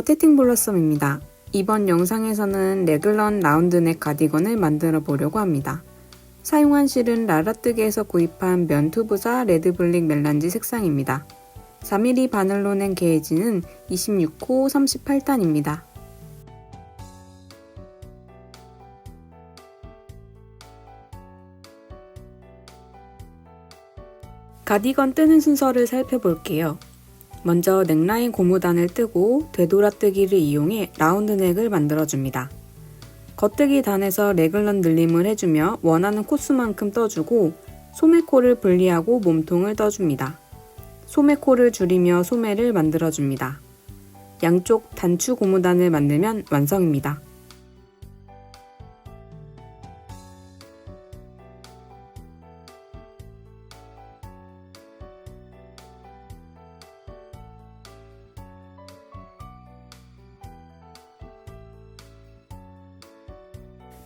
포테팅 블러썸입니다. 이번 영상에서는 레글런 라운드넥 가디건을 만들어 보려고 합니다. 사용한 실은 라라뜨기에서 구입한 면투부자 레드블릭 멜란지 색상입니다. 4mm 바늘로 낸 게이지는 26호 38단입니다. 가디건 뜨는 순서를 살펴볼게요. 먼저 넥라인 고무단을 뜨고 되돌아뜨기를 이용해 라운드넥을 만들어줍니다. 겉뜨기 단에서 레글런 늘림을 해주며 원하는 코수만큼 떠주고 소매코를 분리하고 몸통을 떠줍니다. 소매코를 줄이며 소매를 만들어줍니다. 양쪽 단추 고무단을 만들면 완성입니다.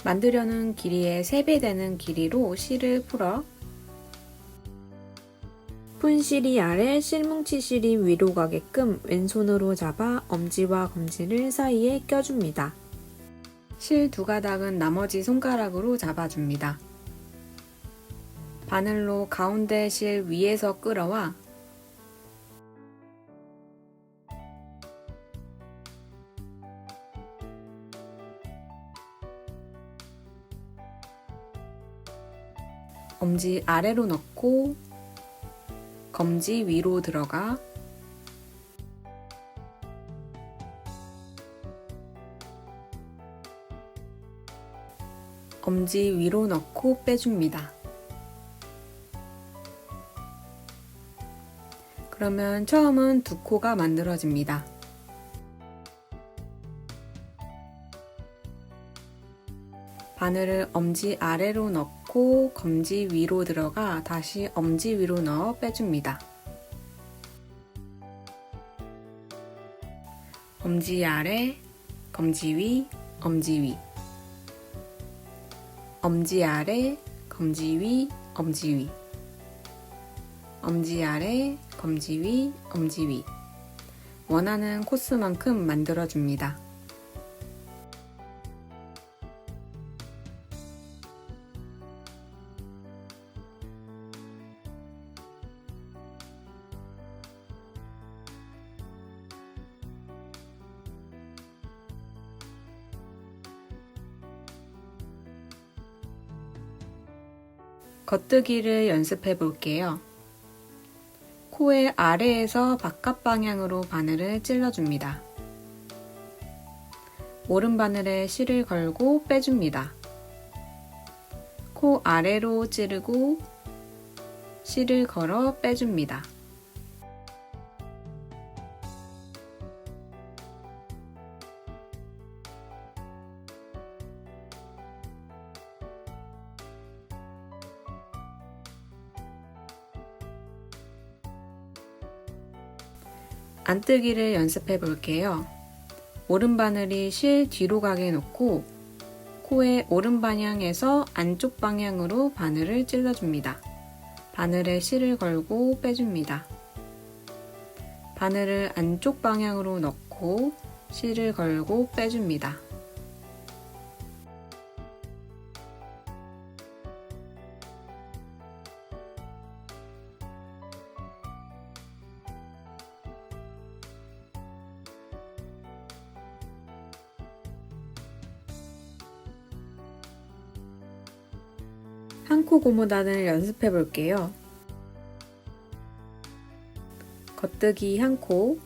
만들려는 길이의 3배 되는 길이로 실을 풀어 푼 실이 아래 실뭉치 실이 위로 가게끔 왼손으로 잡아 엄지와 검지를 사이에 껴줍니다. 실 2가닥은 나머지 손가락으로 잡아줍니다. 바늘로 가운데 실 위에서 끌어와 엄지 아래로 넣고 검지 위로 들어가 엄지 위로 넣고 빼줍니다. 그러면 처음은 2코가 만들어집니다. 바늘을 엄지 아래로 넣고 검지 위로 들어가 다시 엄지 위로 넣어 빼줍니다. 엄지 아래, 검지 위, 엄지 위. 엄지 아래, 검지 위, 엄지 위. 엄지 아래, 검지 위, 엄지 위. 원하는 코스만큼 만들어줍니다. 겉뜨기를 연습해 볼게요. 코의 아래에서 바깥 방향으로 바늘을 찔러줍니다. 오른 바늘에 실을 걸고 빼줍니다. 코 아래로 찌르고 실을 걸어 빼줍니다. 안뜨기를 연습해 볼게요. 오른 바늘이 실 뒤로 가게 놓고 코의 오른 방향에서 안쪽 방향으로 바늘을 찔러줍니다. 바늘에 실을 걸고 빼줍니다. 바늘을 안쪽 방향으로 넣고 실을 걸고 빼줍니다. 한 코 고무단을 연습해 볼게요. 겉뜨기 1코,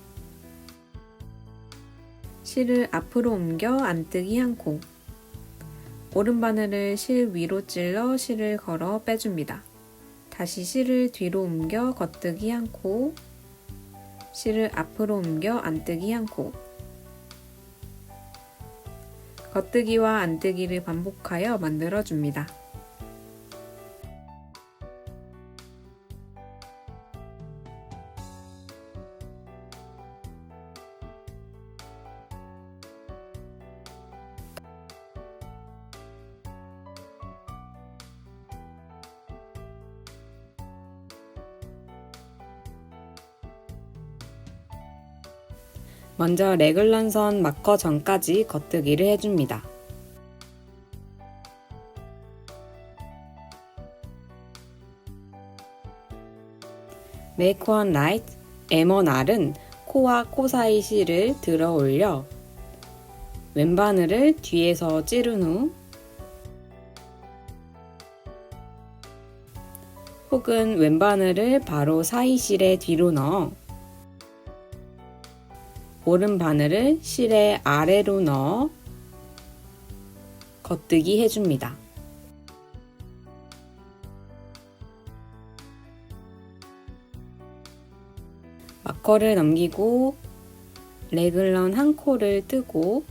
실을 앞으로 옮겨 안뜨기 1코, 오른 바늘을 실 위로 찔러 실을 걸어 빼줍니다. 다시 실을 뒤로 옮겨 겉뜨기 1코, 실을 앞으로 옮겨 안뜨기 1코, 겉뜨기와 안뜨기를 반복하여 만들어줍니다. 먼저 레글런선 마커 전까지 겉뜨기를 해줍니다. Make one right, M1R은 코와 코 사이 실을 들어 올려 왼바늘을 뒤에서 찌른 후 혹은 왼바늘을 바로 사이 실의 뒤로 넣어 오른 바늘을 실의 아래로 넣어 겉뜨기 해줍니다. 마커를 넘기고 레글런 한 코를 뜨고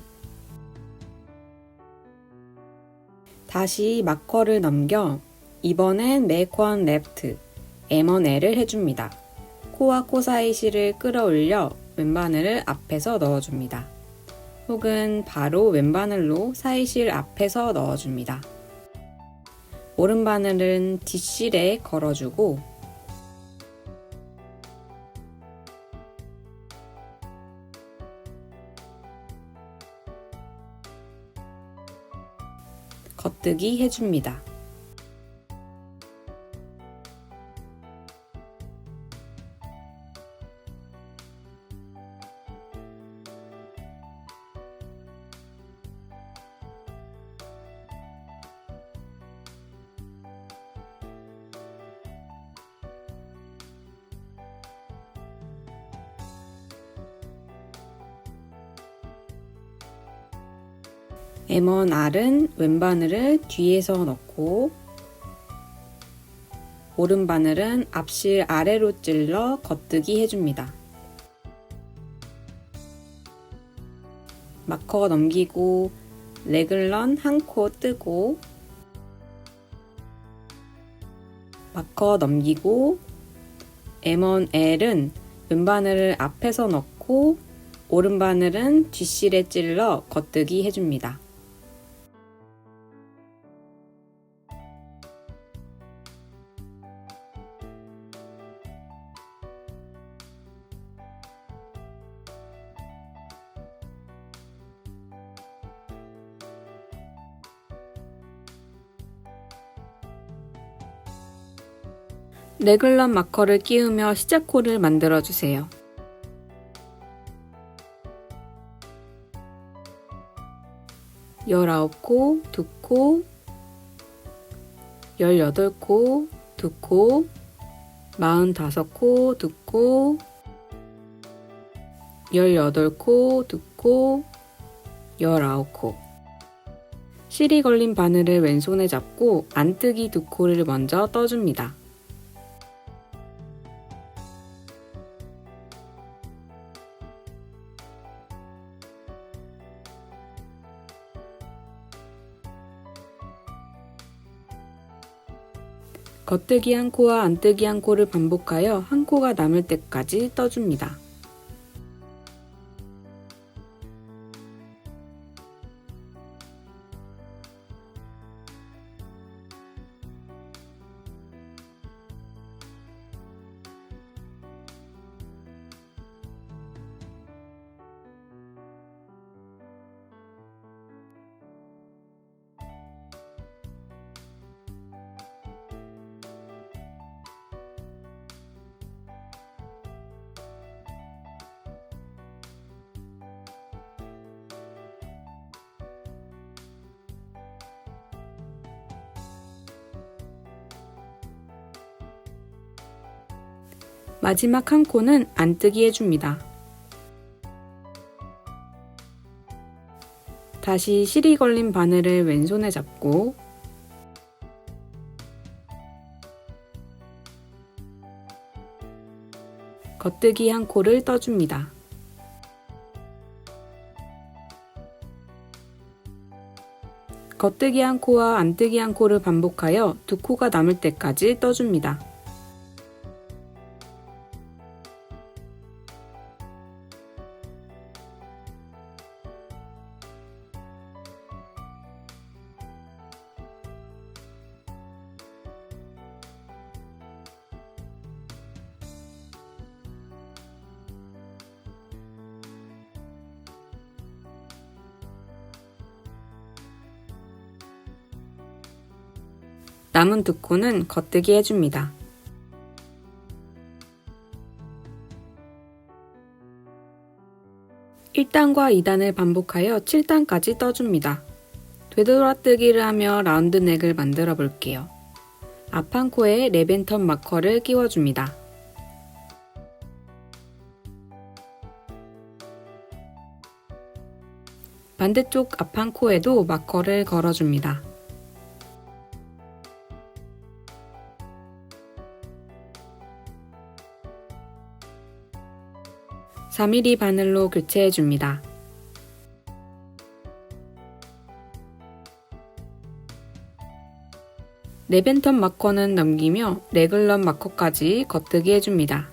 다시 마커를 넘겨 이번엔 Make one left, M1L을 해줍니다. 코와 코 사이 실을 끌어올려 왼바늘을 앞에서 넣어줍니다. 혹은 바로 왼바늘로 사이실 앞에서 넣어줍니다. 오른바늘은 뒷실에 걸어주고 겉뜨기 해줍니다. M1R은 왼바늘을 뒤에서 넣고 오른바늘은 앞실 아래로 찔러 겉뜨기 해줍니다. 마커 넘기고 레글런 한 코 뜨고 마커 넘기고 M1L은 왼바늘을 앞에서 넣고 오른바늘은 뒷실에 찔러 겉뜨기 해줍니다. 레글런 마커를 끼우며 시작코를 만들어주세요. 열아홉 코, 2코, 18코, 2코, 45코, 2코, 18코, 2코, 19코. 실이 걸린 바늘을 왼손에 잡고 안뜨기 2코를 먼저 떠줍니다. 겉뜨기 한 코와 안뜨기 한 코를 반복하여 한 코가 남을 때까지 떠줍니다. 마지막 한 코는 안뜨기 해줍니다. 다시 실이 걸린 바늘을 왼손에 잡고 겉뜨기 한 코를 떠줍니다. 겉뜨기 한 코와 안뜨기 한 코를 반복하여 2코가 남을 때까지 떠줍니다. 남은 두 코는 겉뜨기 해줍니다. (1단과) (2단을) 반복하여 (7단까지) 떠줍니다. 되돌아뜨기를 하며 라운드 넥을 만들어 볼게요. 앞 한 코에 랩앤턴 마커를 끼워줍니다. 반대쪽 앞 한 코에도 마커를 걸어줍니다. (4mm) 바늘로 교체해줍니다. 랩앤턴 마커는 넘기며 레글런 마커까지 겉뜨기 해줍니다.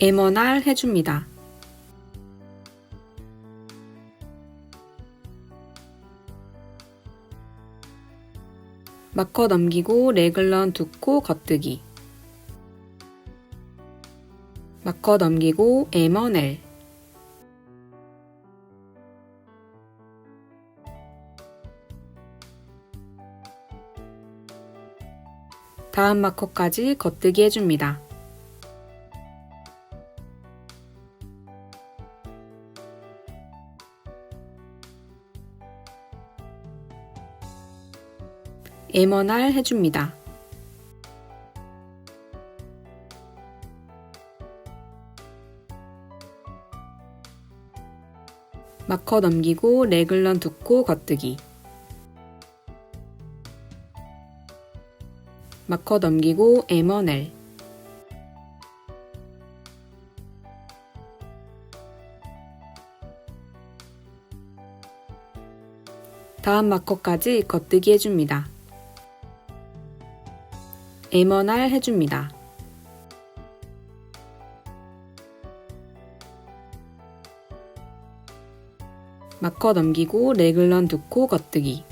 M1R 해줍니다. 마커 넘기고 레글런 두 코 겉뜨기. 마커 넘기고 M1L. 다음 마커까지 겉뜨기 해줍니다. M1R 해줍니다. 마커 넘기고 레글런 두 코 겉뜨기. 마커 넘기고 M1L. 다음 마커까지 겉뜨기 해줍니다. M1R 해줍니다. 마커 넘기고 레글런 두 코 겉뜨기.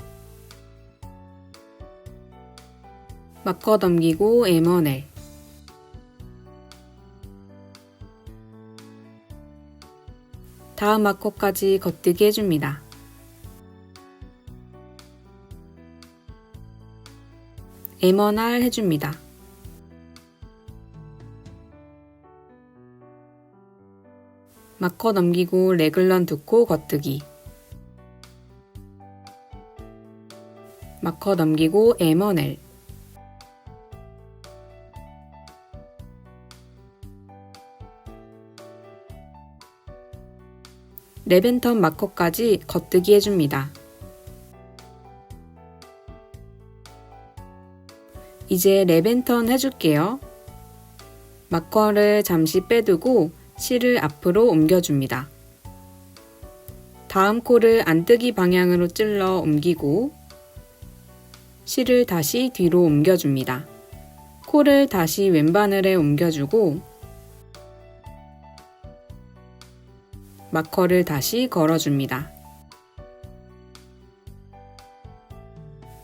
마커 넘기고 M1L. 다음 마커까지 겉뜨기 해줍니다. M1R 해줍니다. 마커 넘기고 레글런 두 코 겉뜨기. 마커 넘기고 M1L. 랩앤턴 마커까지 겉뜨기 해줍니다. 이제 랩앤턴 해줄게요. 마커를 잠시 빼두고 실을 앞으로 옮겨줍니다. 다음 코를 안뜨기 방향으로 찔러 옮기고 실을 다시 뒤로 옮겨줍니다. 코를 다시 왼바늘에 옮겨주고 마커를 다시 걸어줍니다.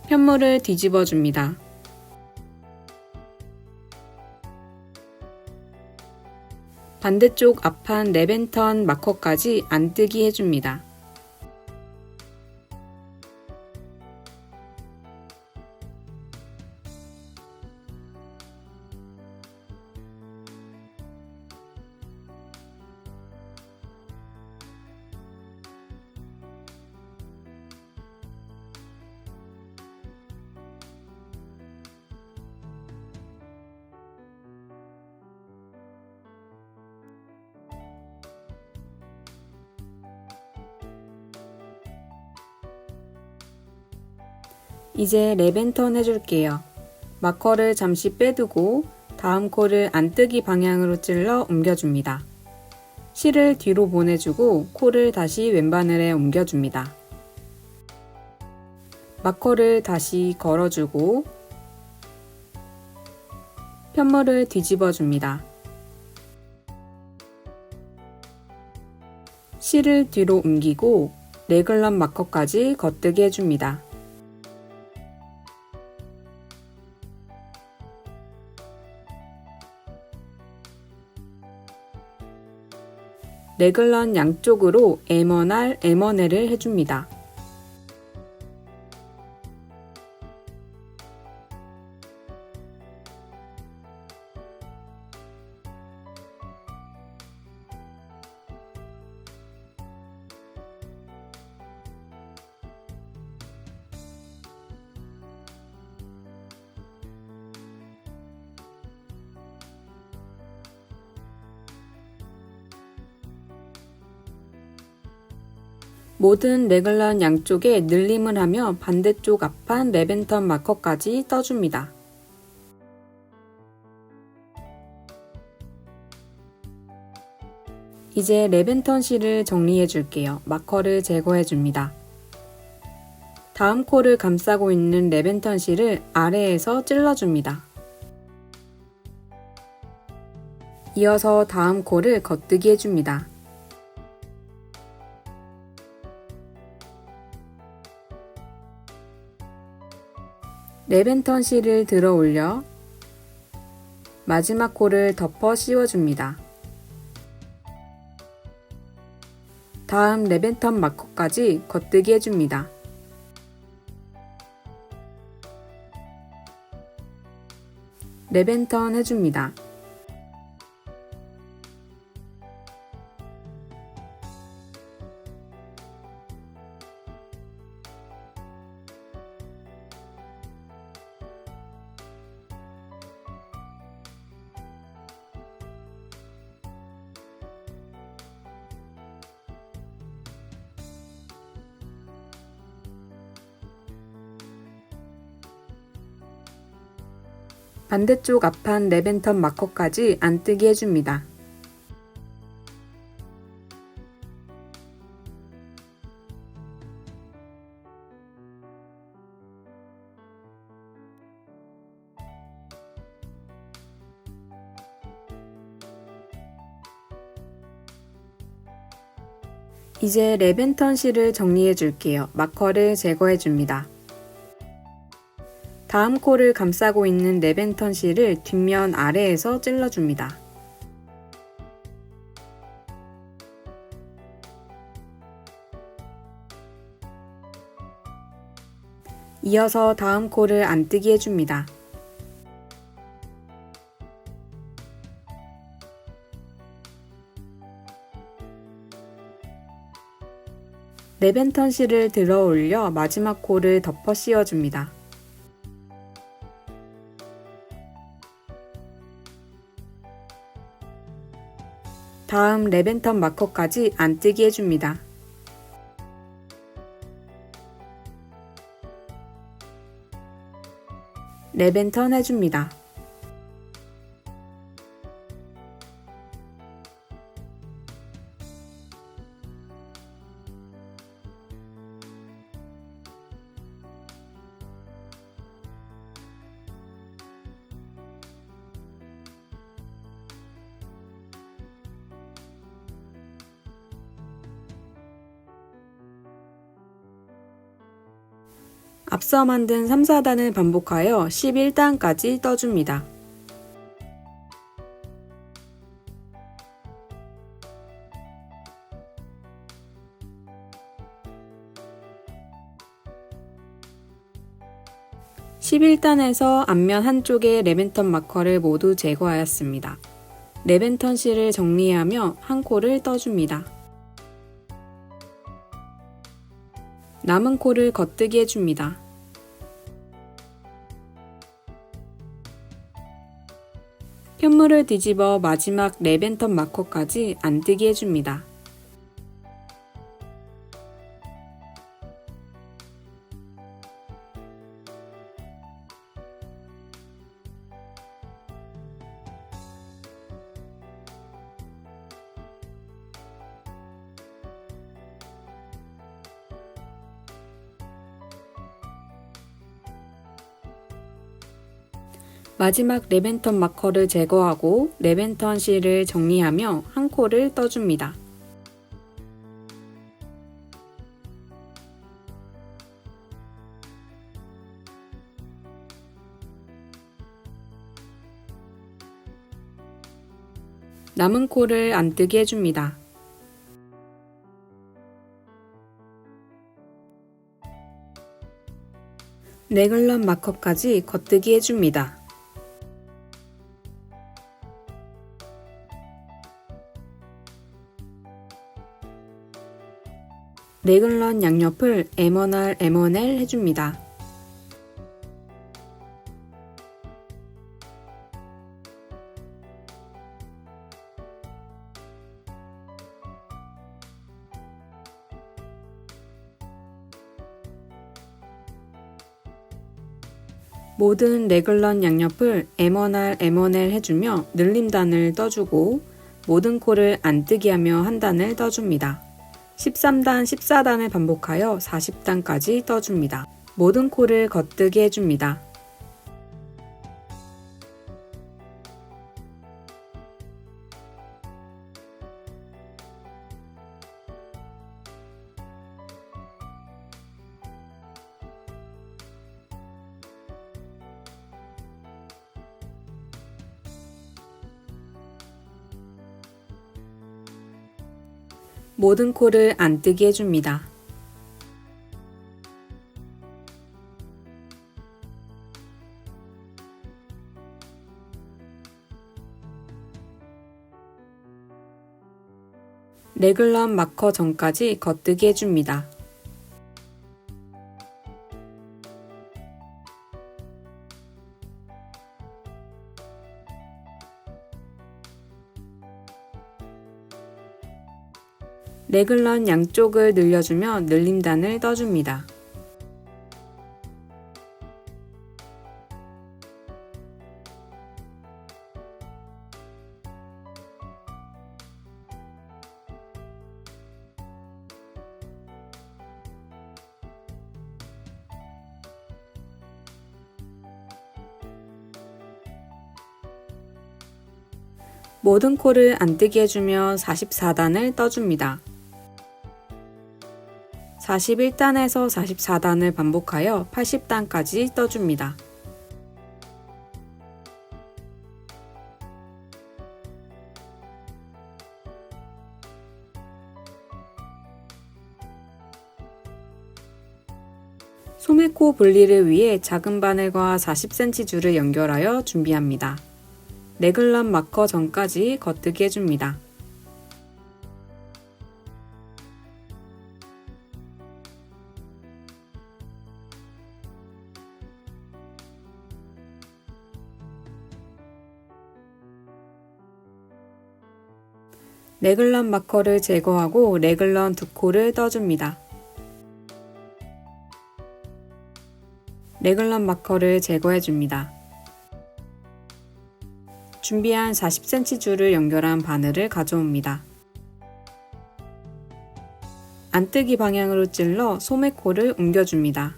편물을 뒤집어줍니다. 반대쪽 앞판 랩앤턴 마커까지 안뜨기 해줍니다. 이제 랩앤턴 해줄게요. 마커를 잠시 빼두고 다음 코를 안뜨기 방향으로 찔러 옮겨줍니다. 실을 뒤로 보내주고 코를 다시 왼바늘에 옮겨줍니다. 마커를 다시 걸어주고 편물을 뒤집어 줍니다. 실을 뒤로 옮기고 레글런 마커까지 겉뜨게 해줍니다. 레글런 양쪽으로 M1R, M1L을 해줍니다. 모든 레글런 양쪽에 늘림을 하며 반대쪽 앞판 레벤턴 마커까지 떠줍니다. 이제 레벤턴 실을 정리해 줄게요. 마커를 제거해 줍니다. 다음 코를 감싸고 있는 레벤턴 실을 아래에서 찔러줍니다. 이어서 다음 코를 겉뜨기 해줍니다. 레벤턴 실을 들어 올려 마지막 코를 덮어 씌워줍니다. 다음 레벤턴 마커까지 겉뜨기 해줍니다. 레벤턴 해줍니다. 반대쪽 앞판 레벤턴 마커까지 안뜨기 해줍니다. 이제 레벤턴 실을 정리해 줄게요. 마커를 제거해 줍니다. 다음 코를 감싸고 있는 레벤턴 실을 뒷면 아래에서 찔러줍니다. 이어서 다음 코를 안뜨기 해줍니다. 레벤턴 실을 들어 올려 마지막 코를 덮어 씌워줍니다. 다음 레벤턴 마커까지 안뜨기 해줍니다. 레벤턴 해줍니다. 앞서 만든 3, 4단을 반복하여 11단까지 떠줍니다. (11단에서) 앞면 한쪽의 레벤턴 마커를 모두 제거하였습니다. 레벤턴 실을 정리하며 한 코를 떠줍니다. 남은 코를 겉뜨기 해줍니다. 편물을 뒤집어 마지막 레벤턴 마커까지 안뜨기 해줍니다. 마지막 랩앤턴 마커를 제거하고 랩앤턴 실을 정리하며 한 코를 떠줍니다. 남은 코를 안 뜨게 해줍니다. 레글런 마커까지 겉뜨기 해줍니다. 레글런 양옆을 M1R, M1L 해줍니다. 모든 레글런 양옆을 M1R, M1L 해주며 늘림단을 떠주고 모든 코를 안 뜨게 하며 한 단을 떠줍니다. 13단, 14단을 반복하여 40단까지 떠줍니다. 모든 코를 겉뜨게 해줍니다. 모든 코를 안 뜨게 해줍니다. 레글런 마커 전까지 겉뜨기 해줍니다. 레글런 양쪽을 늘려주며 늘림단을 떠줍니다. 모든 코를 안 뜨게 해주며 44단을 떠줍니다. 41단에서 44단을 반복하여 80단까지 떠줍니다. 소매코 분리를 위해 작은 바늘과 40cm 줄을 연결하여 준비합니다. 레글런 마커 전까지 겉뜨기 해줍니다. 레글런 마커를 제거하고 레글런 두 코를 떠줍니다. 레글런 마커를 제거해줍니다. 준비한 40cm 줄을 연결한 바늘을 가져옵니다. 안뜨기 방향으로 찔러 소매코를 옮겨줍니다.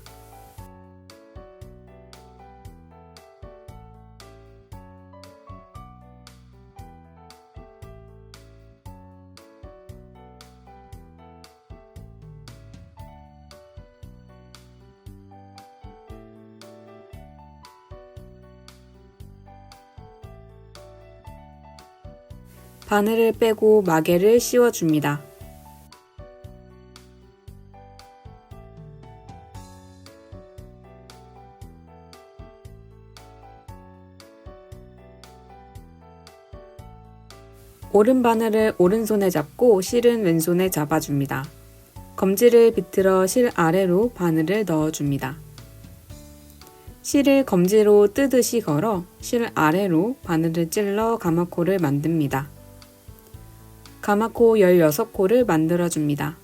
바늘을 빼고 마개를 씌워줍니다. 오른 바늘을 오른손에 잡고 실은 왼손에 잡아줍니다. 검지를 비틀어 실 아래로 바늘을 넣어줍니다. 실을 검지로 뜨듯이 걸어 실 아래로 바늘을 찔러 가마코를 만듭니다. 가마코 16코를 만들어줍니다.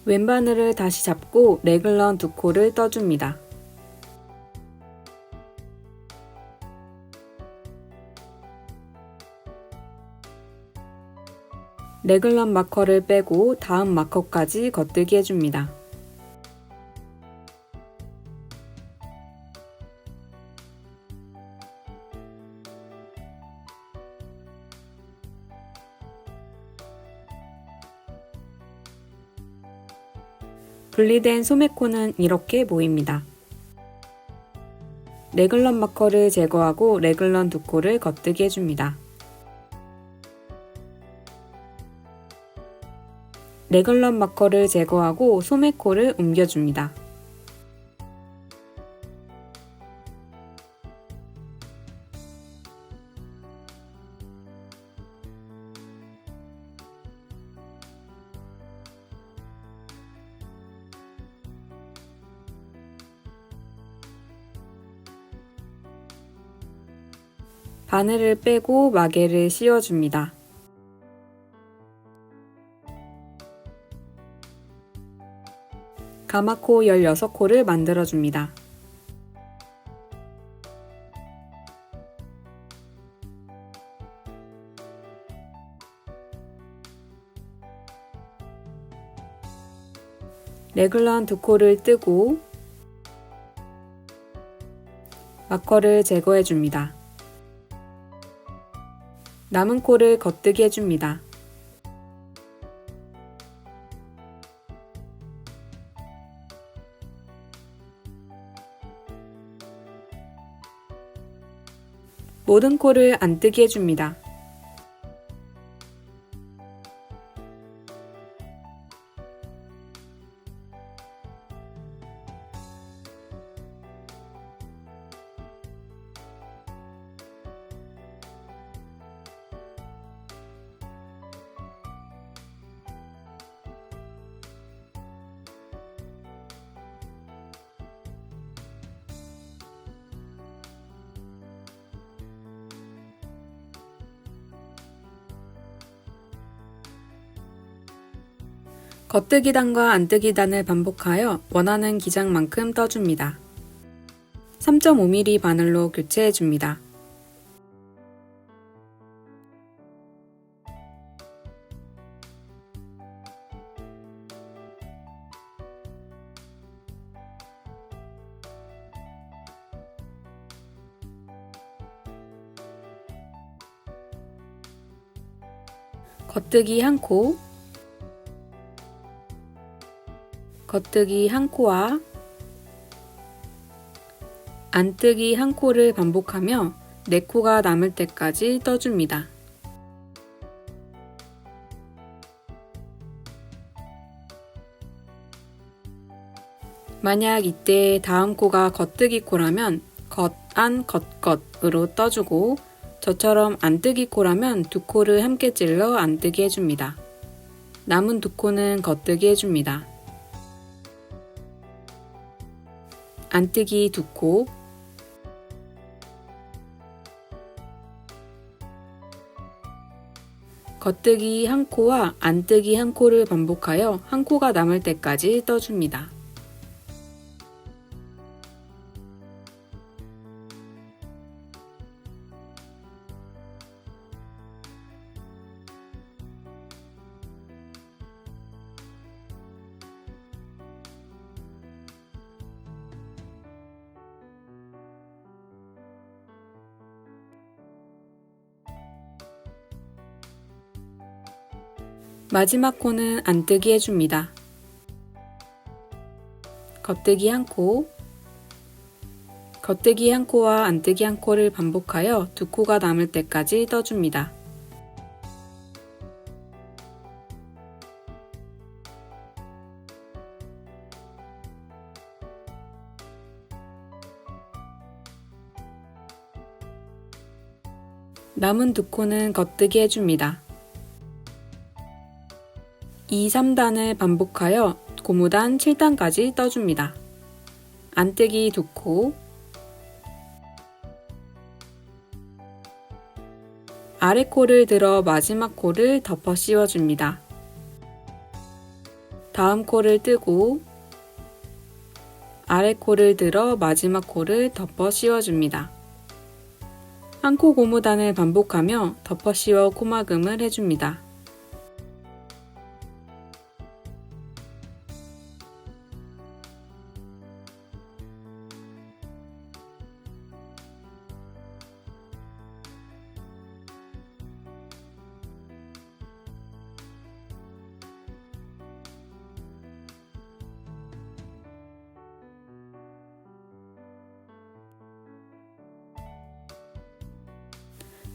왼바늘을 다시 잡고 레글런 2코를 떠줍니다. 레글런 마커를 빼고 다음 마커까지 겉뜨기 해줍니다. 분리된 소매코는 이렇게 보입니다. 레글런 마커를 제거하고 레글런 2코를 겉뜨기 해줍니다. 레글런 마커를 제거하고 소매코를 옮겨줍니다. 바늘을 빼고 마개를 씌워줍니다. 가마코 16코를 만들어줍니다. 레글런 2코를 뜨고 마커를 제거해줍니다. 남은 코를 겉뜨기 해줍니다. 모든 코를 안 뜨기 해줍니다. 겉뜨기 단과 안뜨기 단을 반복하여 원하는 기장만큼 떠줍니다. 3.5mm 바늘로 교체해줍니다. 겉뜨기 1코, 겉뜨기 1코와 안뜨기 1코를 반복하며 4코가 남을 때까지 떠줍니다. 만약 이때 다음 코가 겉뜨기 코라면 겉, 안, 겉, 겉으로 떠주고 저처럼 안뜨기 코라면 2코를 함께 찔러 안뜨기 해줍니다. 남은 2코는 겉뜨기 해줍니다. 안뜨기 2코, 겉뜨기 1코와 안뜨기 1코를 반복하여 1코가 남을 때까지 떠줍니다. 마지막 코는 안뜨기 해줍니다. 겉뜨기 1코, 겉뜨기 1코와 안뜨기 1코를 반복하여 2코가 남을 때까지 떠줍니다. 남은 2코는 겉뜨기 해줍니다. 2, 3단을 반복하여 고무단 7단까지 떠줍니다. 안뜨기 2코, 아래 코를 들어 마지막 코를 덮어 씌워줍니다. 다음 코를 뜨고 아래 코를 들어 마지막 코를 덮어 씌워줍니다. 한 코 고무단을 반복하며 덮어 씌워 코막음을 해줍니다.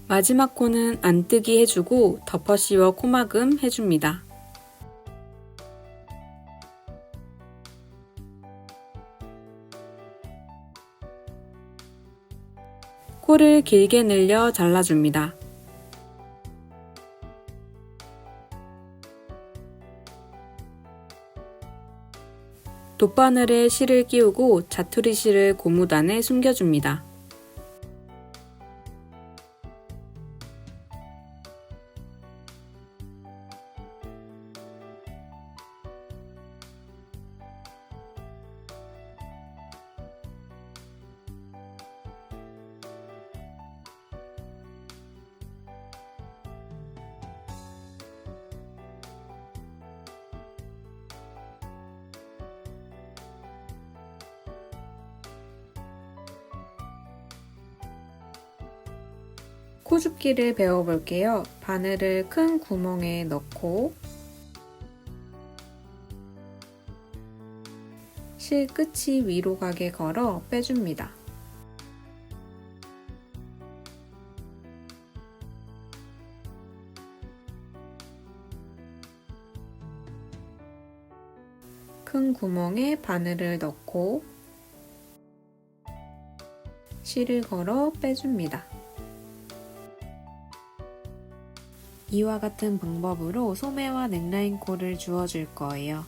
마지막 코는 안뜨기 해주고 덮어 씌워 코막음 해줍니다. 코를 길게 늘려 잘라줍니다. 돗바늘에 실을 끼우고 자투리 실을 고무단에 숨겨줍니다. 코줍기를 배워볼게요. 바늘을 큰 구멍에 넣고 실 끝이 위로 가게 걸어 빼줍니다. 큰 구멍에 바늘을 넣고 실을 걸어 빼줍니다. 이와 같은 방법으로 소매와 넥라인 코를 주워줄 거예요.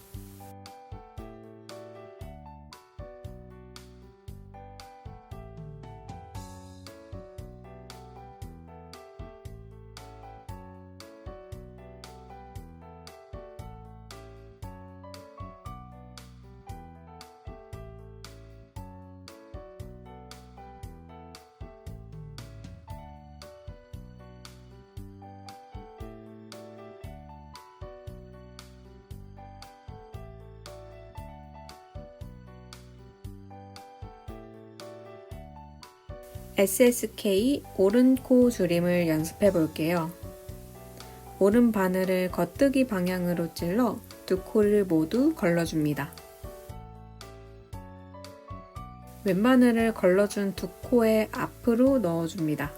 SSK 오른 코 줄임을 연습해 볼게요. 오른 바늘을 겉뜨기 방향으로 찔러 두 코를 모두 걸러줍니다. 왼바늘을 걸러준 두 코의 앞으로 넣어줍니다.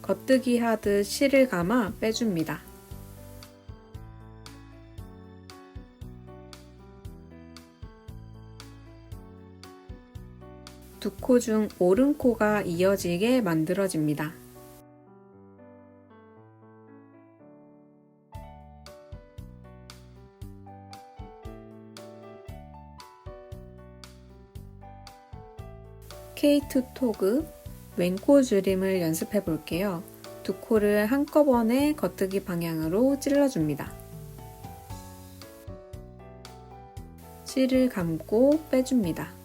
겉뜨기 하듯 실을 감아 빼줍니다. 두 코 중 오른 코가 이어지게 만들어집니다. K2 토그 왼코 줄임을 연습해 볼게요. 두 코를 한꺼번에 겉뜨기 방향으로 찔러줍니다. 실을 감고 빼줍니다.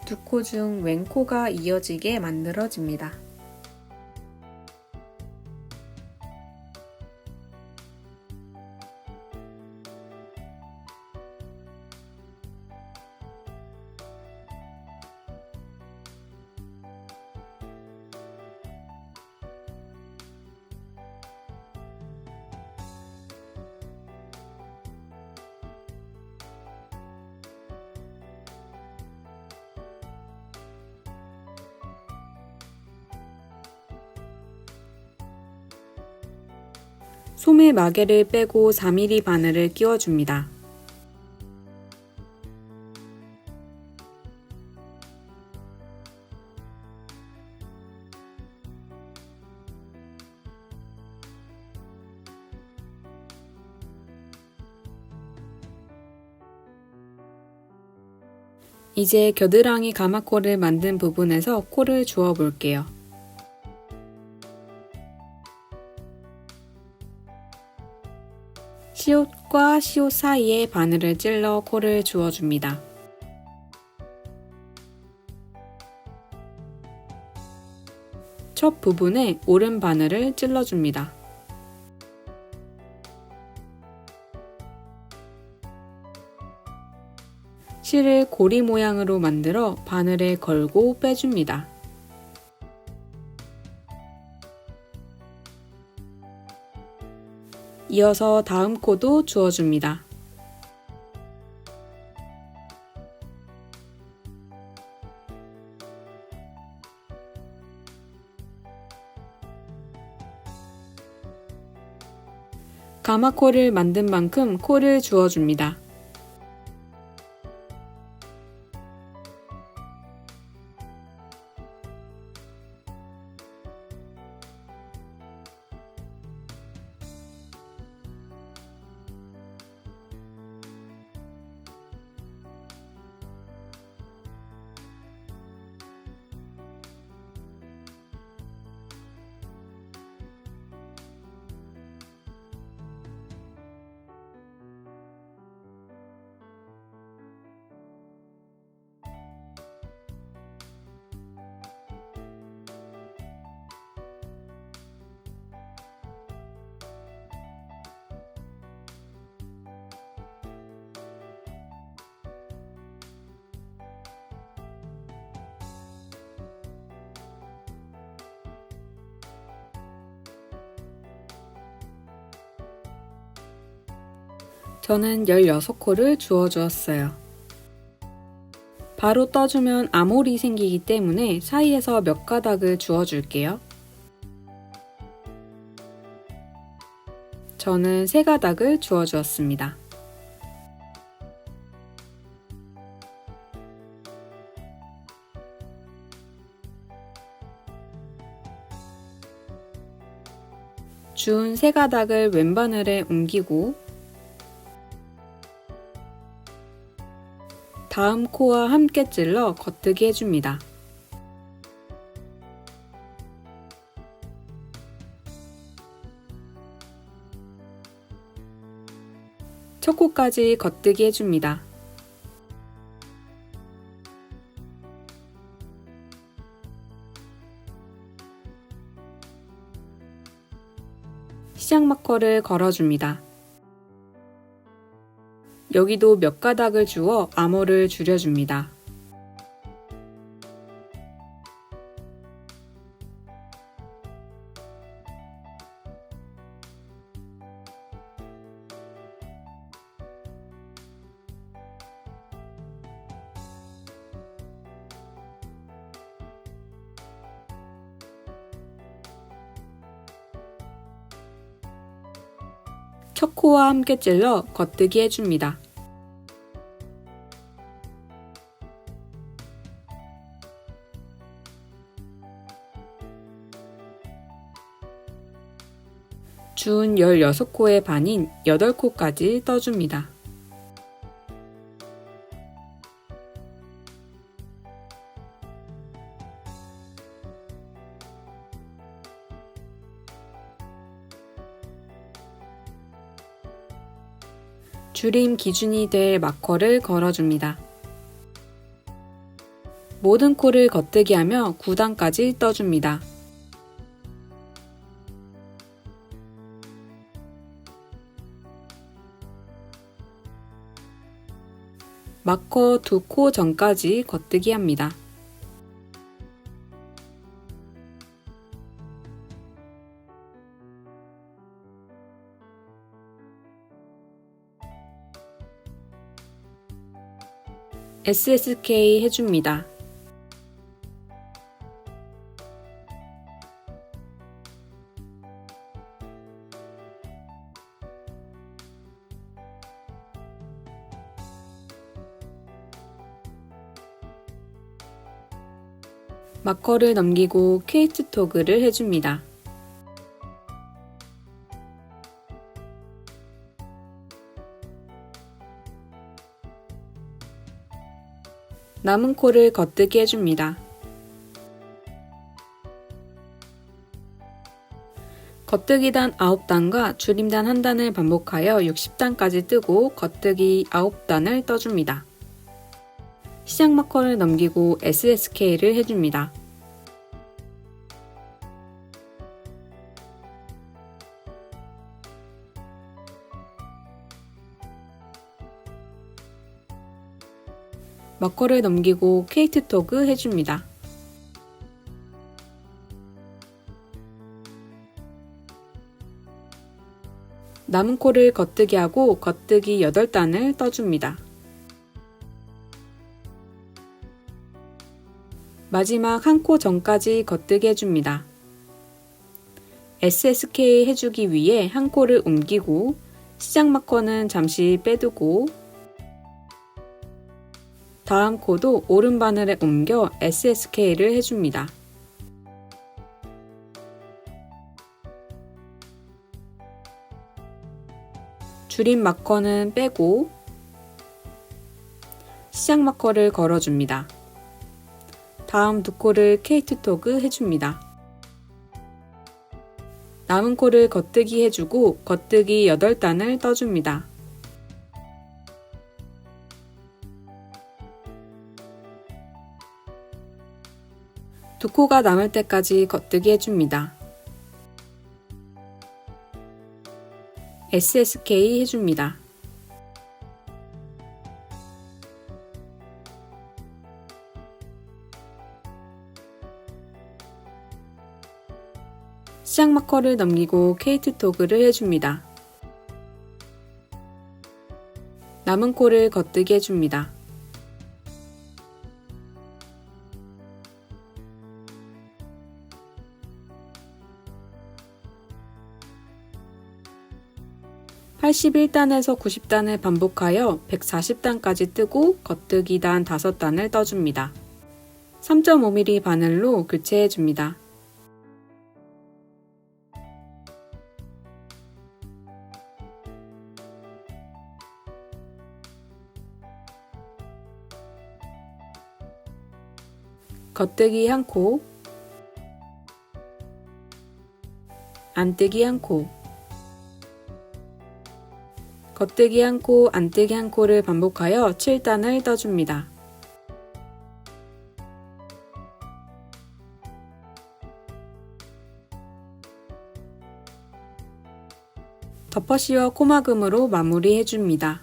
두 코 중 왼코가 이어지게 만들어집니다. 소매 마개를 빼고 4mm 바늘을 끼워줍니다. 이제 겨드랑이 가마코를 만든 부분에서 코를 주워 볼게요. 시옷과 시옷 사이에 바늘을 찔러 코를 주워줍니다. 첫 부분에 오른 바늘을 찔러줍니다. 실을 고리 모양으로 만들어 바늘에 걸고 빼줍니다. 이어서 다음 코도 주워줍니다. 가마코를 만든 만큼 코를 주워줍니다. 저는 16코를 주워주었어요. 바로 떠주면 암홀이 생기기 때문에 사이에서 몇 가닥을 주워줄게요. 저는 3가닥을 주워주었습니다. 주운 3가닥을 왼바늘에 옮기고 다음 코와 함께 찔러 겉뜨기 해줍니다. 첫 코까지 겉뜨기 해줍니다. 시작 마커를 걸어줍니다. 여기도 몇 가닥을 주워 암호를 줄여줍니다. 첫 코와 함께 찔러 겉뜨기 해줍니다. 주운 16코의 반인 8코까지 떠줍니다. 줄임 기준이 될 마커를 걸어줍니다. 모든 코를 겉뜨기 하며 9단까지 떠줍니다. 마커 2코 전까지 겉뜨기 합니다. SSK 해줍니다. 마커를 넘기고 케이트 토글을 해줍니다. 남은 코를 겉뜨기 해줍니다. 겉뜨기단 9단과 줄임단 1단을 반복하여 60단까지 뜨고 겉뜨기 9단을 떠줍니다. 시작 마커를 넘기고 SSK를 해줍니다. 마커를 넘기고 케이트 토그 해줍니다. 남은 코를 겉뜨기 하고 겉뜨기 8단을 떠줍니다. 마지막 한 코 전까지 겉뜨기 해줍니다. SSK 해주기 위해 한 코를 옮기고 시작 마커는 잠시 빼두고 다음 코도 오른 바늘에 옮겨 SSK를 해줍니다. 줄임 마커는 빼고 시작 마커를 걸어줍니다. 다음 두 코를 케이트 토그 해줍니다. 남은 코를 겉뜨기 해주고 겉뜨기 8단을 떠줍니다. 두 코가 남을 때까지 겉뜨기 해줍니다. SSK 해줍니다. 시작 마커를 넘기고 케이트 토그를 해줍니다. 남은 코를 겉뜨기 해줍니다. (81단에서) (90단을) 반복하여 (140단까지) 뜨고 겉뜨기단 5단을 떠줍니다. 3.5mm 바늘로 교체해줍니다. 겉뜨기 1코, 안뜨기 1코, 겉뜨기 1코, 안뜨기 1코를 반복하여 7단을 떠줍니다. 덮어씌워 코막음으로 마무리해줍니다.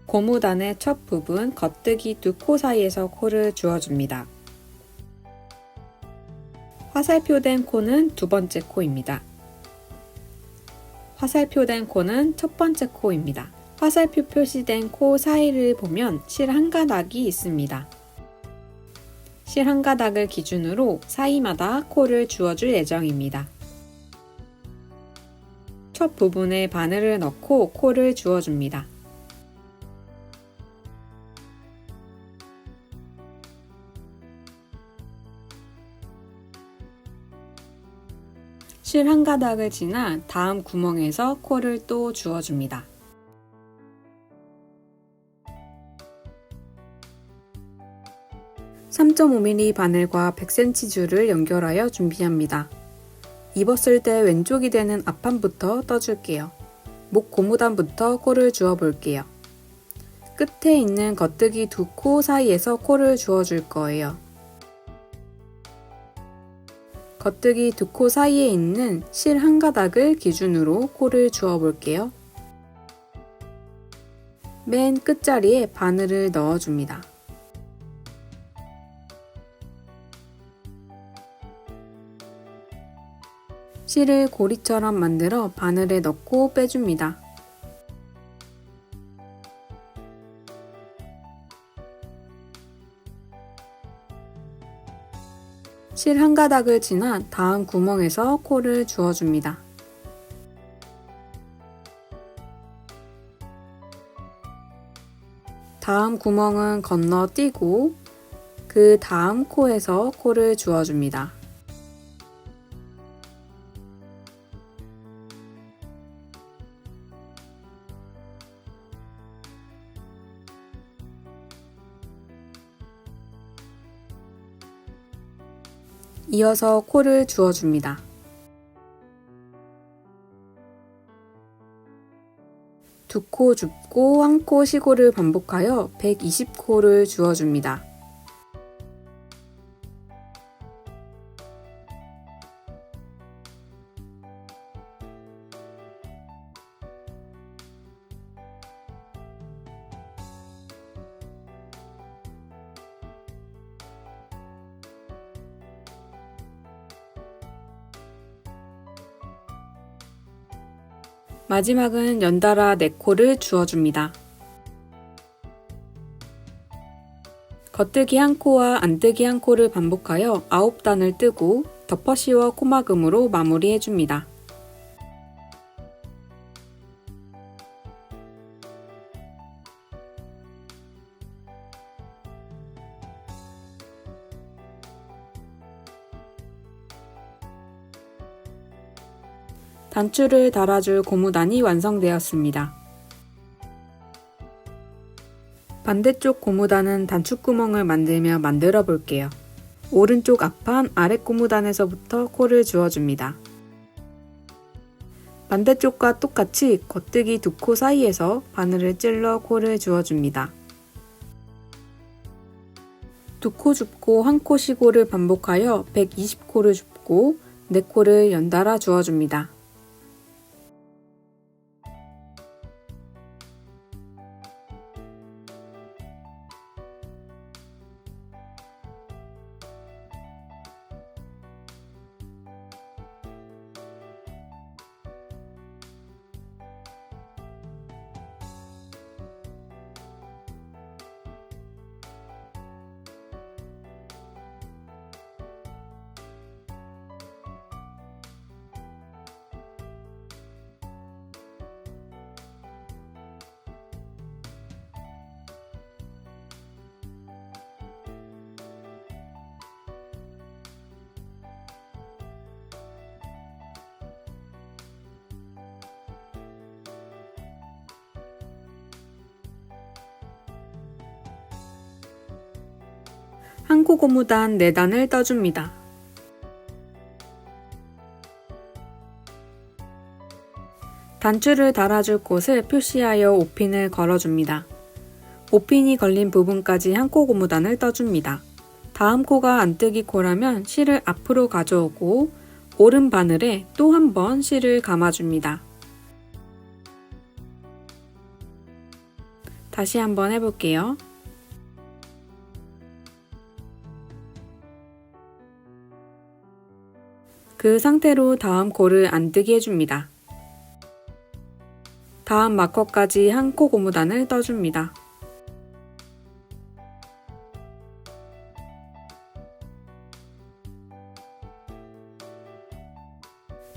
고무단의 첫 부분 겉뜨기 2코 사이에서 코를 주어줍니다. 화살표된 코는 두 번째 코입니다. 화살표된 코는 첫 번째 코입니다. 화살표 표시된 코 사이를 보면 실 한 가닥이 있습니다. 실 한 가닥을 기준으로 사이마다 코를 주어줄 예정입니다. 첫 부분에 바늘을 넣고 코를 주어줍니다. 실 한 가닥을 지나 다음 구멍에서 코를 또 주어줍니다. (3.5mm) 바늘과 100cm 줄을 연결하여 준비합니다. 입었을 때 왼쪽이 되는 앞판부터 떠줄게요. 목 고무단부터 코를 주어 볼게요. 끝에 있는 겉뜨기 2코 사이에서 코를 주어줄 거예요. 겉뜨기 2코 사이에 있는 실 한 가닥을 기준으로 코를 주어 볼게요. 맨 끝자리에 바늘을 넣어줍니다. 실을 고리처럼 만들어 바늘에 넣고 빼줍니다. 실 한 가닥을 지나 다음 구멍에서 코를 주어줍니다. 다음 구멍은 건너뛰고 그 다음 코에서 코를 주어줍니다. 이어서 코를 주어줍니다. 두 코 줍고 한 코 쉬고를 반복하여 120코를 주어줍니다. 마지막은 연달아 4코를 주어줍니다. 겉뜨기 1코와 안뜨기 1코를 반복하여 9단을 뜨고 덮어 씌워 코막음으로 마무리해줍니다. 단추를 달아줄 고무단이 완성되었습니다. 반대쪽 고무단은 단추구멍을 만들며 만들어 볼게요. 오른쪽 앞판 아래 고무단에서부터 코를 주어줍니다. 반대쪽과 똑같이 겉뜨기 2코 사이에서 바늘을 찔러 코를 주어줍니다. 2코 줍고 1코 쉬고를 반복하여 120코를 줍고 4코를 연달아 주어줍니다. 한 코 고무단 4단을 떠줍니다. 단추를 달아줄 곳을 표시하여 5핀을 걸어줍니다. 5핀이 걸린 부분까지 한 코 고무단을 떠줍니다. 다음 코가 안뜨기 코라면 실을 앞으로 가져오고 오른 바늘에 또 한 번 실을 감아줍니다. 다시 한번 해볼게요. 그 상태로 다음 코를 안뜨기 해줍니다. 다음 마커까지 한 코 고무단을 떠줍니다.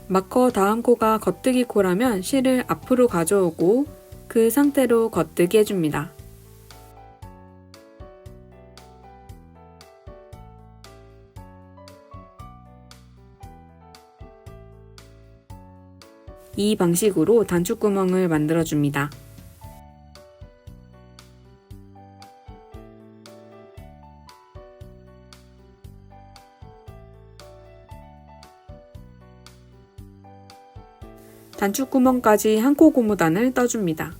마커 다음 코가 겉뜨기 코라면 실을 앞으로 가져오고 그 상태로 겉뜨기 해줍니다. 이 방식으로 단추구멍을 만들어줍니다. 단추구멍까지 한 코 고무단을 떠줍니다.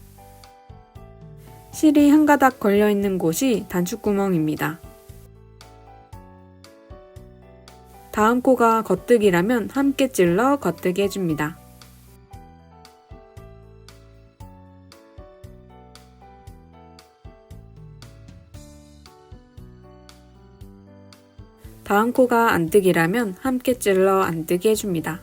실이 한 가닥 걸려있는 곳이 단추구멍입니다. 다음 코가 겉뜨기라면 함께 찔러 겉뜨기 해줍니다. 다음 코가 안뜨기라면 함께 찔러 안뜨기 해줍니다.